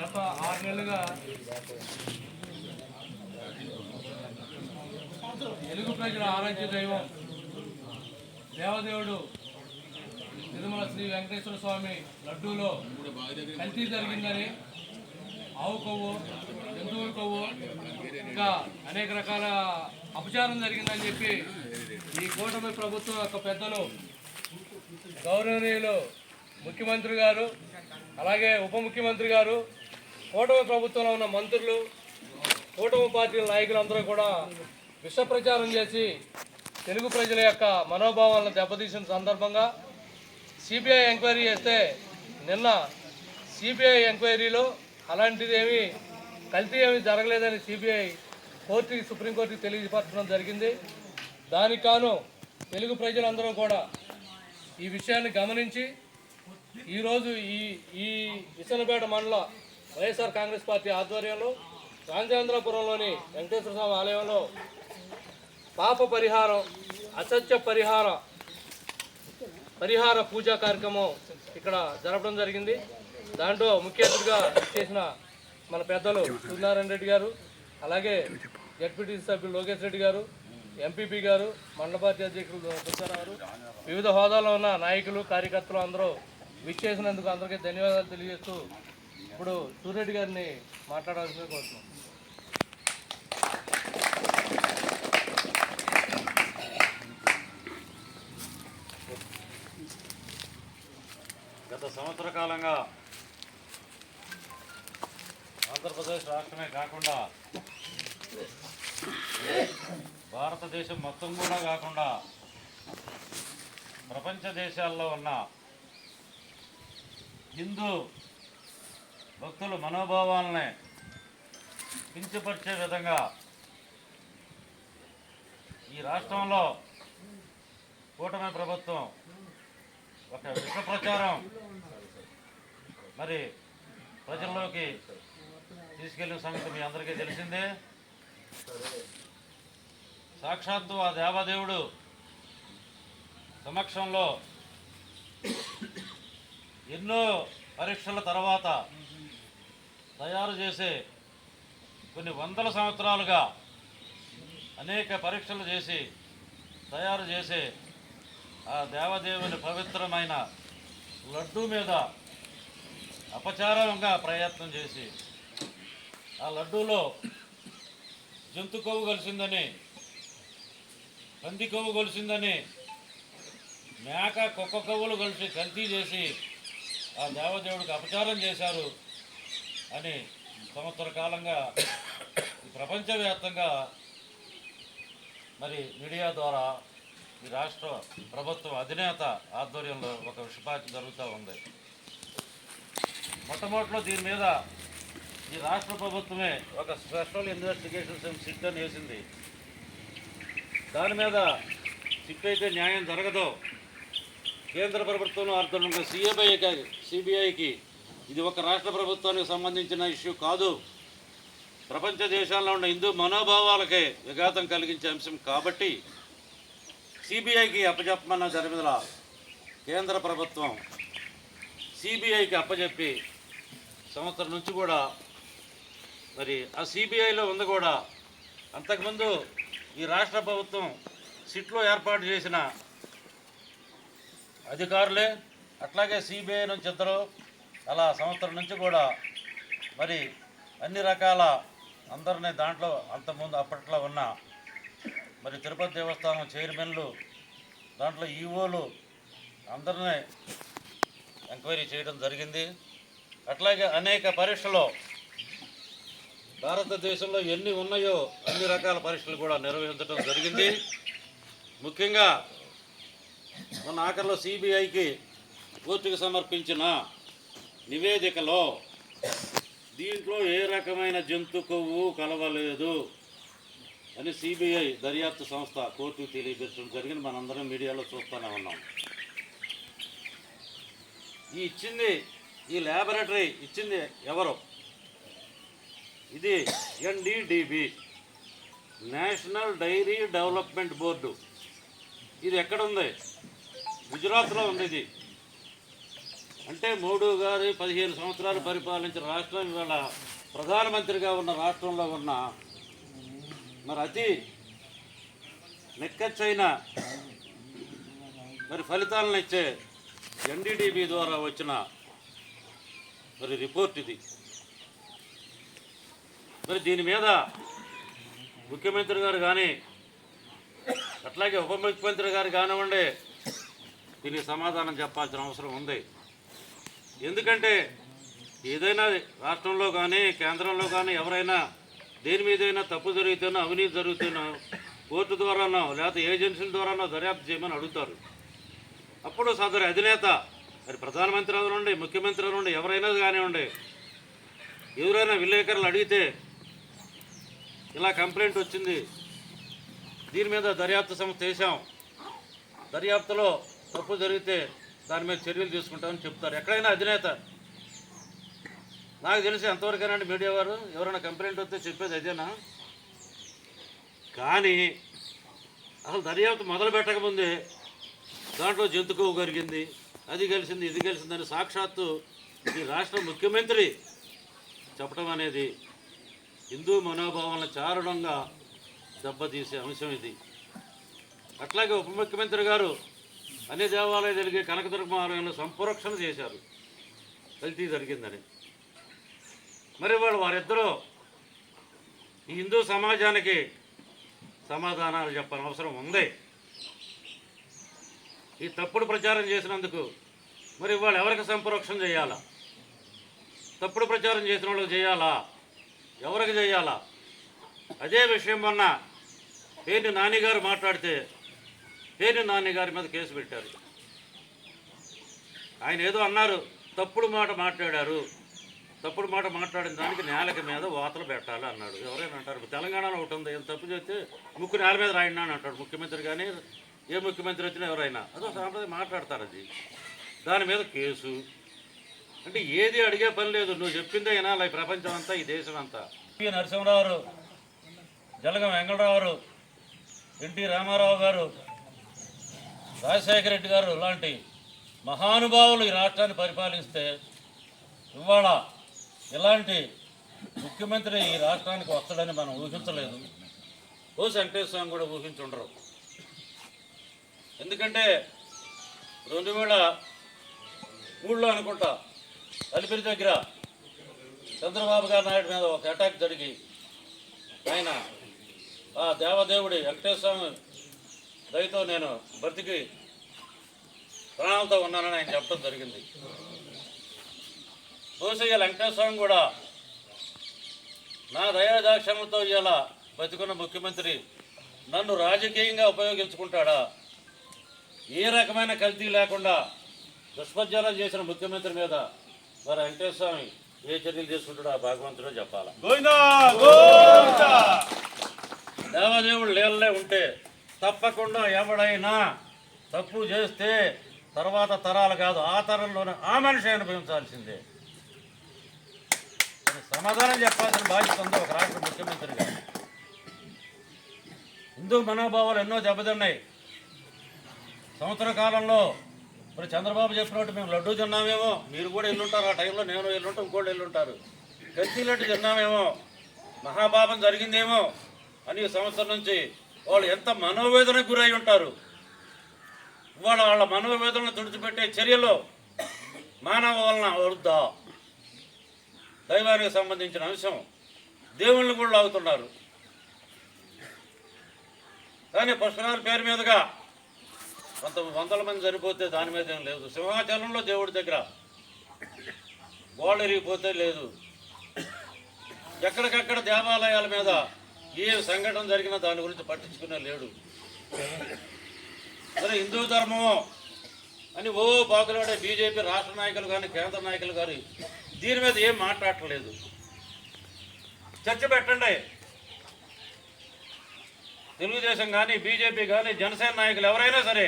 గత 6 నెలలుగా తెలుగు ప్రజల ఆరాధ్య దైవం దేవదేవుడు తిరుమల శ్రీ వెంకటేశ్వర స్వామి లడ్డూలో కల్తీ జరిగిందని, ఆవు కొవ్వు, జంతువుల కొవ్వు, ఇంకా అనేక రకాల అపచారం జరిగిందని చెప్పి ఈ కూటమి ప్రభుత్వం యొక్క పెద్దలు గౌరవనీయులు ముఖ్యమంత్రి గారు, అలాగే ఉప ముఖ్యమంత్రి గారు, కూటమి ప్రభుత్వంలో ఉన్న మంత్రులు, కూటమి పార్టీల నాయకులందరూ కూడా విష ప్రచారం చేసి తెలుగు ప్రజల యొక్క మనోభావాలను దెబ్బతీసిన సందర్భంగా సిబిఐ ఎంక్వైరీ చేస్తే నిన్న సిబిఐ ఎంక్వైరీలో అలాంటిదేమీ కల్తీ ఏమీ జరగలేదని సిబిఐ కోర్టుకి, సుప్రీంకోర్టుకి తెలియపరచడం జరిగింది. దానికి కాను తెలుగు ప్రజలందరూ కూడా ఈ విషయాన్ని గమనించి ఈరోజు ఈ విసనపేట మండల వైఎస్ఆర్ కాంగ్రెస్ పార్టీ ఆధ్వర్యంలో రాజేంద్రపురంలోని వెంకటేశ్వర స్వామి ఆలయంలో పాప పరిహారం, అసత్య పరిహార పూజా కార్యక్రమం ఇక్కడ జరపడం జరిగింది. దాంట్లో ముఖ్య అతిథిగా చేసిన మన పెద్దలు సూర్యనారాయణ రెడ్డి గారు, అలాగే జడ్పీటీసీ సభ్యులు లోకేష్ రెడ్డి గారు, ఎంపీపీ గారు, మండల పార్టీ అధ్యక్షులు దుర్గారావు, వివిధ హోదాలో ఉన్న నాయకులు, కార్యకర్తలు అందరూ విచ్చేసినందుకు అందరికీ ధన్యవాదాలు తెలియజేస్తూ ఇప్పుడు సూర్యరెడ్డి గారిని మాట్లాడాల్సిందిగా కోరుతున్నాం. గత సంవత్సర కాలంగా ఆంధ్రప్రదేశ్ రాష్ట్రమే కాకుండా భారతదేశం మొత్తం కూడా కాకుండా ప్రపంచ దేశాల్లో ఉన్న హిందూ భక్తుల మనోభావాలని కించపరిచే విధంగా ఈ రాష్ట్రంలో కూటమి ప్రభుత్వం ఒక విష ప్రచారం మరి ప్రజల్లోకి తీసుకెళ్లిన సంగతి మీ అందరికీ తెలిసిందే. సాక్షాత్తు ఆ దేవదేవుడు సమక్షంలో ఎన్నో పరీక్షల తర్వాత తయారు చేసే కొన్ని వందల సంవత్సరాలుగా అనేక పరీక్షలు చేసి తయారు చేసే ఆ దేవదేవుని పవిత్రమైన లడ్డూ మీద అపచారంగా ప్రయత్నం చేసి ఆ లడ్డూలో జంతు కొవ్వు కలిసిందని, పంది కొవ్వు కలిసిందని, మేక కుక్క కొవ్వులు కలిసి కల్తీ చేసి ఆ దేవదేవుడికి అపచారం చేశారు అని సంవత్సర కాలంగా ప్రపంచవ్యాప్తంగా మరి మీడియా ద్వారా ఈ రాష్ట్ర ప్రభుత్వ అధినేత ఆధ్వర్యంలో ఒక విషపాచ జరుగుతూ ఉంది. మొట్టమొదటిలో దీని మీద ఈ రాష్ట్ర ప్రభుత్వమే ఒక స్పెషల్ ఇన్వెస్టిగేషన్ సిట్ అని వేసింది. దాని మీద సిట్ అయితే న్యాయం జరగదు. కేంద్ర ప్రభుత్వంలో ఆధ్వర్యంలో సిబిఐకి ఇది ఒక రాష్ట్ర ప్రభుత్వానికి సంబంధించిన ఇష్యూ కాదు, ప్రపంచ దేశాల్లో ఉన్న హిందూ మనోభావాలకే విఘాతం కలిగించే అంశం కాబట్టి సిబిఐకి అప్పచెప్పమన్న జరిమిదల కేంద్ర ప్రభుత్వం సిబిఐకి అప్పచెప్పి సంవత్సరం నుంచి కూడా మరి ఆ సిబిఐలో ఉంది కూడా అంతకుముందు ఈ రాష్ట్ర ప్రభుత్వం సిట్లో ఏర్పాటు చేసిన అధికారులే, అట్లాగే సిబిఐ నుంచి ఇద్దరు, అలా సంవత్సరం నుంచి కూడా మరి అన్ని రకాల అందరినీ దాంట్లో అంతకుముందు అప్పట్లో ఉన్న మరి తిరుపతి దేవస్థానం చైర్మన్లు, దాంట్లో ఈఓలు అందరినీ ఎంక్వైరీ చేయడం జరిగింది. అట్లాగే అనేక పరీక్షలు భారతదేశంలో ఎన్ని ఉన్నాయో అన్ని రకాల పరీక్షలు కూడా నిర్వహించడం జరిగింది. ముఖ్యంగా మన ఆఖరిలో సిబిఐకి కోర్టుకు సమర్పించిన నివేదికలో దీంట్లో ఏ రకమైన జంతు కొవ్వు కలవలేదు అని సిబిఐ దర్యాప్తు సంస్థ కోర్టుకు తెలియపరచడం జరిగింది. మనందరం మీడియాలో చూస్తూనే ఉన్నాం. ఈ ల్యాబొరేటరీ ఇచ్చింది ఎవరు? ఇది NDDB, national dairy development board. ఇది ఎక్కడ ఉంది? గుజరాత్లో ఉంది. ఇది అంటే మోడీ గారు 15 సంవత్సరాలు పరిపాలించిన రాష్ట్రం ఇవాళ ప్రధానమంత్రిగా ఉన్న రాష్ట్రంలో ఉన్న మరి అతి నెక్కచ్చైన మరి ఫలితాలను ఇచ్చే ఎన్డీడీబీ ద్వారా వచ్చిన మరి రిపోర్ట్ ఇది. మరి దీని మీద ముఖ్యమంత్రి గారు కానీ అట్లాగే ఉప ముఖ్యమంత్రి గారు కానివ్వండి దీనికి సమాధానం చెప్పాల్సిన అవసరం ఉంది. ఎందుకంటే ఏదైనా రాష్ట్రంలో కానీ కేంద్రంలో కానీ ఎవరైనా దేని మీదైనా తప్పు జరిగితేనో అవినీతి జరిగితేనో కోర్టు ద్వారానో లేకపోతే ఏజెన్సీల ద్వారానో దర్యాప్తు చేయమని అడుగుతారు. అప్పుడు సదరు అధినేత మరి ప్రధానమంత్రి అవనండి ముఖ్యమంత్రి అవనండి ఎవరైనా కానివ్వండి ఎవరైనా విలేకరులు అడిగితే ఇలా కంప్లైంట్ వచ్చింది, దీని మీద దర్యాప్తు సంస్థ వేసాం, దర్యాప్తులో తప్పు జరిగితే దాని మీద చర్యలు తీసుకుంటామని చెప్తారు. ఎక్కడైనా అధినేత నాకు తెలిసి ఎంతవరకైనా మీడియా వారు ఎవరైనా కంప్లైంట్ వస్తే చెప్పేది అదేనా? కానీ అసలు దర్యాప్తు మొదలు పెట్టకముందే దాంట్లో జంతుకోవు జరిగింది, అది కలిసింది, ఇది కలిసిందని సాక్షాత్తు ఈ రాష్ట్ర ముఖ్యమంత్రి చెప్పడం అనేది హిందూ మనోభావాలను చారుణంగా దెబ్బతీసే అంశం ఇది. అట్లాగే ఉప ముఖ్యమంత్రి గారు అన్ని దేవాలయాలు జరిగే కనకదుర్గమ్మ ఆలయంలో సంప్రోక్షణ చేశారు, కల్తీ జరిగిందని. మరి వారిద్దరూ ఈ హిందూ సమాజానికి సమాధానాలు చెప్పని అవసరం ఉంది. ఈ తప్పుడు ప్రచారం చేసినందుకు మరి వాళ్ళు ఎవరికి సంప్రోక్షణ చేయాలా? తప్పుడు ప్రచారం చేసిన వాళ్ళకి చేయాలా? ఎవరికి చేయాలా? అదే విషయం మొన్న పేర్ని నాని గారు మాట్లాడితే పేర్ని నాని గారి మీద కేసు పెట్టారు. ఆయన ఏదో అన్నారు, తప్పుడు మాట మాట్లాడారు, తప్పుడు మాట మాట్లాడిన దానికి నేలక మీద వాతలు పెట్టాలి అన్నాడు. ఎవరైనా అంటారు తెలంగాణలో ఒకటి ఉంది, ఏం తప్పు చేస్తే ముక్కు నేల మీద రాయండి అని అంటాడు ముఖ్యమంత్రి. కానీ ఏ ముఖ్యమంత్రి వచ్చినా ఎవరైనా అదో సాంప్రదాయం మాట్లాడతారు. అది దాని మీద కేసు అంటే ఏది అడిగే పని లేదు, నువ్వు చెప్పిందే వినాలి ఈ ప్రపంచం అంతా, ఈ దేశం అంతా. పి నరసింహరావు, జలగం వెంకటరావు, ఎన్టీ రామారావు గారు, రాజశేఖర రెడ్డి గారు లాంటి మహానుభావులు ఈ రాష్ట్రాన్ని పరిపాలిస్తే ఇవాళ ఇలాంటి ముఖ్యమంత్రి ఈ రాష్ట్రానికి వస్తాడని మనం ఊహించలేదు. ఓ వెంకటేశ్వర స్వామి కూడా ఊహించుండరు. ఎందుకంటే 2003లో అనుకుంటా అలిపిరి దగ్గర చంద్రబాబు గారి నాయుడు మీద ఒక అటాక్ జరిగి ఆయన ఆ దేవదేవుడి వెంకటేశ్వర స్వామి దయతో నేను బ్రతికి ప్రాణాలతో ఉన్నానని ఆయన చెప్పడం జరిగింది. బహుశా వెంకటేశ్వర స్వామి కూడా నా దయాదాక్షములతో ఇలా బతికున్న ముఖ్యమంత్రి నన్ను రాజకీయంగా ఉపయోగించుకుంటాడా? ఏ రకమైన కల్తీ లేకుండా దుష్ప్రచారం చేసిన ముఖ్యమంత్రి మీద మరి వెంకటేశ్వర స్వామి ఏ చర్యలు తీసుకుంటాడో ఆ భగవంతుడో చెప్పాలా. దేవదేవుడు లేళ్ళే ఉంటే తప్పకుండా ఎవడైనా తప్పు చేస్తే తర్వాత తరాలు కాదు ఆ తరంలోనే ఆ మనిషి అనుభవించాల్సిందే. సమాధానం చెప్పాల్సిన బాధ్యత ఉంది ఒక రాష్ట్ర ముఖ్యమంత్రిగా. హిందూ మనోభావాలు ఎన్నో దెబ్బతిన్నాయి. సంవత్సర కాలంలో ఇప్పుడు చంద్రబాబు చెప్పినట్టు మేము లడ్డూ తిన్నామేమో, మీరు కూడా ఎల్లుంటారు, ఆ టైంలో నేను ఎల్లుంటాం, ఇంకోటి ఎల్లుంటారు, కల్తీ లడ్డు తిన్నామేమో, మహాపాపం జరిగిందేమో అని సంవత్సరం నుంచి వాళ్ళు ఎంత మనోవేదనకు గురై ఉంటారు. ఇవాళ వాళ్ళ మనోవేదనను తుడిచిపెట్టే చర్యలో మానవ వలన వృద్ధా దైవానికి సంబంధించిన అంశం దేవుళ్ళని కూడా లాగుతున్నారు. కానీ పుష్కరాల పేరు మీదుగా వందల మంది చనిపోతే దాని మీద ఏం లేదు. సింహాచలంలో దేవుడి దగ్గర గోళ్ళు ఇరిగిపోతే లేదు. ఎక్కడికక్కడ దేవాలయాల మీద ఏ సంఘటన జరిగినా దాని గురించి పట్టించుకునే లేడు. మరి హిందూ ధర్మమో అని ఓ బాగులాడే బీజేపీ రాష్ట్ర నాయకులు కానీ కేంద్ర నాయకులు కానీ దీని మీద ఏం మాట్లాడలేదు. చర్చ పెట్టండి. తెలుగుదేశం కానీ బీజేపీ కానీ జనసేన నాయకులు ఎవరైనా సరే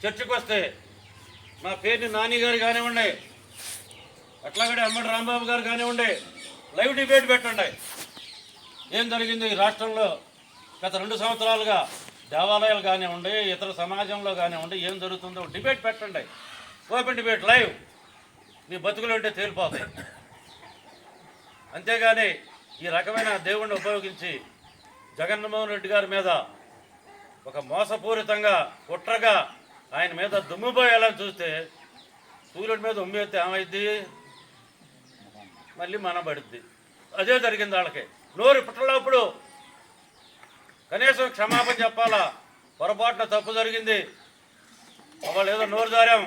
చర్చకు వస్తే మా పేరుని నాని గారు కానివ్వండి, అట్లాగే అమ్మడి రాంబాబు గారు కానివ్వండి, లైవ్ డిబేట్ పెట్టండి. ఏం జరిగింది ఈ రాష్ట్రంలో గత 2 సంవత్సరాలుగా దేవాలయాలు కానివ్వండి, ఇతర సమాజంలో కానివ్వండి, ఏం జరుగుతుందో డిబేట్ పెట్టండి. ఓపెన్ డిబేట్ లైవ్ మీ బతుకులు ఉంటే తేలిపోతాయి. అంతేగాని ఈ రకమైన దేవుణ్ణి ఉపయోగించి జగన్మోహన్ రెడ్డి గారి మీద ఒక మోసపూరితంగా కుట్రగా ఆయన మీద దుమ్ముపోయేలా చూస్తే సూర్యుడి మీద ఉమ్మేస్తే ఏమైద్ది? మళ్ళీ మన పడుద్ది. అదే జరిగింది వాళ్ళకి. నోరు పుట్టలేప్పుడు కనీసం క్షమాపణ చెప్పాలా. పొరపాటున తప్పు జరిగింది, వాళ్ళు ఏదో నోరు జారాం,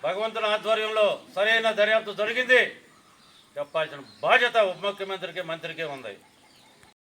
భగవంతుని ఆధ్వర్యంలో సరైన దర్యాప్తు జరిగింది చెప్పాల్సిన బాధ్యత ఉప ముఖ్యమంత్రికి మంత్రికే ఉంది.